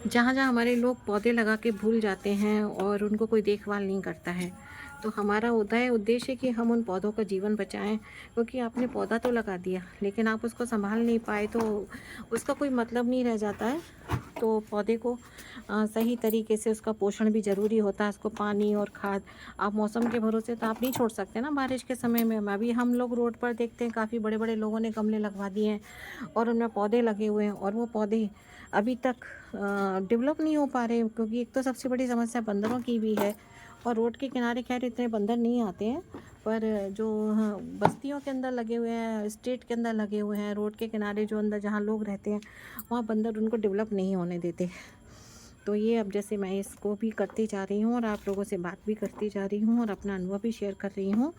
जहाँ जहाँ हमारे लोग पौधे लगा के भूल जाते हैं और उनको कोई देखभाल नहीं करता है, तो हमारा उद्देश्य है कि हम उन पौधों का जीवन बचाएं। क्योंकि आपने पौधा तो लगा दिया लेकिन आप उसको संभाल नहीं पाए तो उसका कोई मतलब नहीं रह जाता है। तो पौधे को सही तरीके से उसका पोषण भी ज़रूरी होता है, उसको पानी और खाद। आप मौसम के भरोसे तो आप नहीं छोड़ सकते ना बारिश के समय में। अभी हम लोग रोड पर देखते हैं काफ़ी बड़े बड़े लोगों ने गमले लगवा दिए हैं और उनमें पौधे लगे हुए हैं, और वो पौधे अभी तक डेवलप नहीं हो पा रहे, क्योंकि एक तो सबसे बड़ी समस्या बंदरों की भी है। और रोड के किनारे खैर इतने बंदर नहीं आते हैं, पर जो बस्तियों के अंदर लगे हुए हैं, स्ट्रीट के अंदर लगे हुए हैं, रोड के किनारे जो अंदर जहाँ लोग रहते हैं, वहाँ बंदर उनको डेवलप नहीं होने देते। तो ये अब जैसे मैं इसको भी करती जा रही हूँ और आप लोगों से बात भी करती जा रही हूँ और अपना अनुभव भी शेयर कर रही हूँ।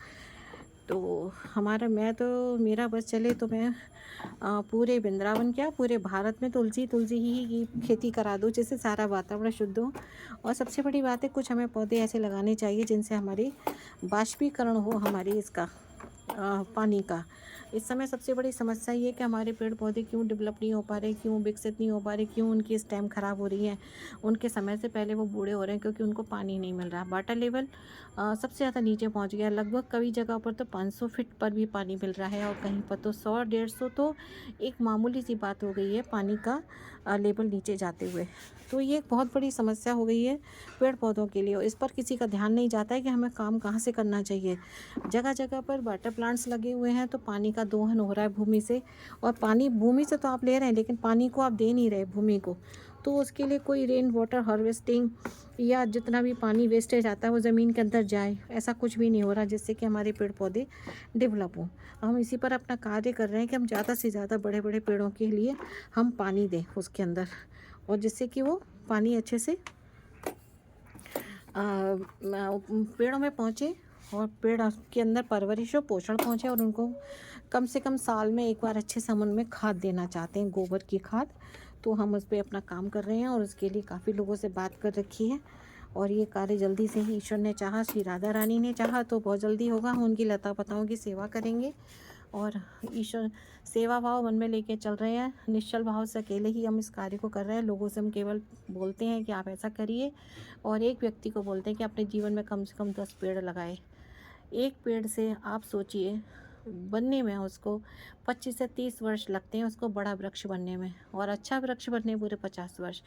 तो मेरा बस चले तो मैं पूरे वृंदावन क्या पूरे भारत में तुलसी तुलसी ही की खेती करा दूँ, जिससे सारा वातावरण शुद्ध हो। और सबसे बड़ी बात है, कुछ हमें पौधे ऐसे लगाने चाहिए जिनसे हमारी बाष्पीकरण हो, हमारी इसका पानी का। इस समय सबसे बड़ी समस्या ये है कि हमारे पेड़ पौधे क्यों डेवलप नहीं हो पा रहे, क्यों विकसित नहीं हो पा रहे, क्यों उनकी स्टेम ख़राब हो रही है। उनके समय से पहले वो बूढ़े हो रहे हैं क्योंकि उनको पानी नहीं मिल रहा। वाटर लेवल सबसे ज़्यादा नीचे पहुंच गया, लगभग कई जगह पर तो 500 फीट पर भी पानी मिल रहा है, और कहीं पर तो 100-150 तो एक मामूली सी बात हो गई है पानी का लेवल नीचे जाते हुए। तो ये एक बहुत बड़ी समस्या हो गई है पेड़ पौधों के लिए, और इस पर किसी का ध्यान नहीं जाता है कि हमें काम कहाँ से करना चाहिए। जगह जगह पर वाटर प्लांट्स लगे हुए हैं तो पानी का दोहन हो रहा है भूमि से, और पानी भूमि से तो आप ले रहे हैं लेकिन पानी को आप दे नहीं रहे भूमि को। तो उसके लिए कोई रेन वाटर हार्वेस्टिंग या जितना भी पानी वेस्टेज आता है वो ज़मीन के अंदर जाए, ऐसा कुछ भी नहीं हो रहा जिससे कि हमारे पेड़ पौधे डेवलप हों। हम इसी पर अपना कार्य कर रहे हैं कि हम ज़्यादा से ज़्यादा बड़े बड़े पेड़ों के लिए हम पानी दें उसके अंदर, और जिससे कि वो पानी अच्छे से पेड़ों में पहुँचे, और पेड़ के अंदर परवरिश हो, पोषण पहुँचे, और उनको कम से कम साल में एक बार अच्छे से हम उनमें खाद देना चाहते हैं, गोबर की खाद। तो हम उस पे अपना काम कर रहे हैं और उसके लिए काफ़ी लोगों से बात कर रखी है, और ये कार्य जल्दी से ही ईश्वर ने चाहा, श्री राधा रानी ने चाहा तो बहुत जल्दी होगा। हम उनकी लता पताओं की सेवा करेंगे, और ईश्वर सेवा भाव मन में लेके चल रहे हैं। निश्चल भाव से अकेले ही हम इस कार्य को कर रहे हैं। लोगों से हम केवल बोलते हैं कि आप ऐसा करिए, और एक व्यक्ति को बोलते हैं कि अपने जीवन में कम से कम 10 पेड़ लगाए। एक पेड़ से आप सोचिए बनने में उसको 25 से 30 वर्ष लगते हैं, उसको बड़ा वृक्ष बनने में, और अच्छा वृक्ष बनने पूरे 50 वर्ष।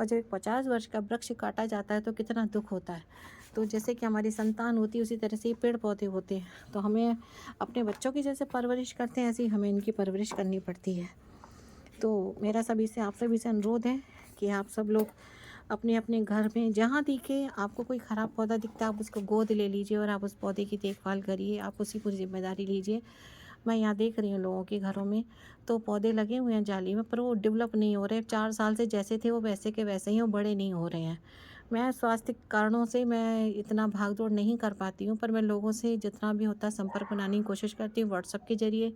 और जब एक 50 वर्ष का वृक्ष काटा जाता है तो कितना दुख होता है। तो जैसे कि हमारी संतान होती है उसी तरह से ये पेड़ पौधे होते हैं, तो हमें अपने बच्चों की जैसे परवरिश करते हैं ऐसे ही हमें इनकी परवरिश करनी पड़ती है। तो मेरा सभी से आप सभी से अनुरोध है कि आप सब लोग अपने अपने घर में जहाँ दिखे आपको कोई ख़राब पौधा दिखता है, आप उसको गोद ले लीजिए और आप उस पौधे की देखभाल करिए, आप उसी पूरी जिम्मेदारी लीजिए। मैं यहाँ देख रही हूँ लोगों के घरों में तो पौधे लगे हुए हैं जाली में, पर वो डेवलप नहीं हो रहे। 4 साल से जैसे थे वो वैसे के वैसे ही, वो बड़े नहीं हो रहे हैं। मैं स्वास्थ्य कारणों से मैं इतना भाग दौड़ नहीं कर पाती हूँ, पर मैं लोगों से जितना भी होता है संपर्क बनाने की कोशिश करती हूँ, व्हाट्सएप के ज़रिए,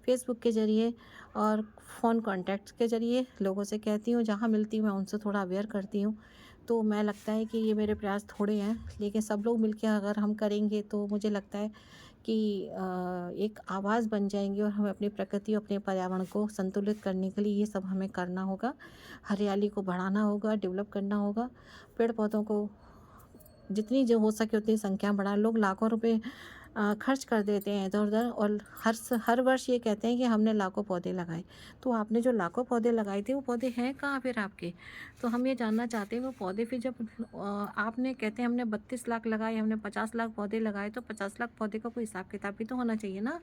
फेसबुक के ज़रिए, और फ़ोन कॉन्टैक्ट्स के ज़रिए लोगों से कहती हूँ। जहाँ मिलती हूँ मैं उनसे थोड़ा अवेयर करती हूँ। तो मैं लगता है कि ये मेरे प्रयास थोड़े हैं, लेकिन सब लोग मिलके अगर हम करेंगे तो मुझे लगता है कि एक आवाज़ बन जाएंगी, और हमें अपनी प्रकृति और अपने पर्यावरण को संतुलित करने के लिए ये सब हमें करना होगा। हरियाली को बढ़ाना होगा, डेवलप करना होगा, पेड़ पौधों को जितनी जो हो सके उतनी संख्या बढ़ाएं। लोग लाखों रुपए खर्च कर देते हैं इधर उधर, और हर वर्ष ये कहते हैं कि हमने लाखों पौधे लगाए। तो आपने जो लाखों पौधे लगाए थे वो पौधे हैं कहाँ फिर आपके? तो हम ये जानना चाहते हैं वो पौधे फिर जब आपने कहते हैं हमने 32 लाख लगाए, हमने 50 लाख पौधे लगाए, तो 50 लाख पौधे का कोई हिसाब किताब भी तो होना चाहिए ना,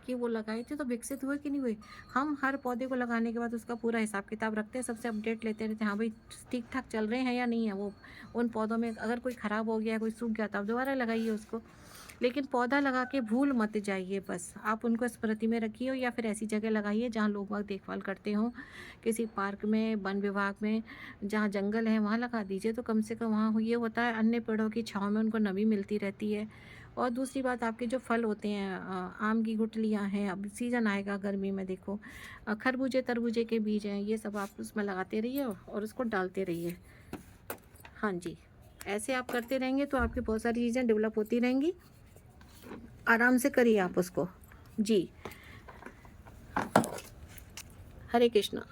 कि वो लगाए थे तो विकसित हुए कि नहीं हुए। हम हर पौधे को लगाने के बाद उसका पूरा हिसाब किताब रखते हैं, सबसे अपडेट लेते रहते हैं, हाँ भाई ठीक ठाक चल रहे हैं या नहीं है। वो उन पौधों में अगर कोई ख़राब हो गया, कोई सूख गया, तो आप दोबारा लगाइए उसको। लेकिन पौधा लगा के भूल मत जाइए, बस आप उनको स्मृति में रखिए, या फिर ऐसी जगह लगाइए जहाँ लोग वहाँ देखभाल करते हों। किसी पार्क में, वन विभाग में, जहाँ जंगल है वहाँ लगा दीजिए, तो कम से कम वहाँ ये होता है अन्य पेड़ों की छाँव में उनको नमी मिलती रहती है। और दूसरी बात, आपके जो फल होते हैं, आम की गुठलियाँ हैं, अब सीज़न आएगा गर्मी में, देखो खरबूजे तरबूजे के बीज हैं, ये सब आप उसमें लगाते रहिए और उसको डालते रहिए। हाँ जी, ऐसे आप करते रहेंगे तो आपकी बहुत सारी चीज़ें डेवलप होती रहेंगी। आराम से करिए आप उसको। जी, हरे कृष्णा।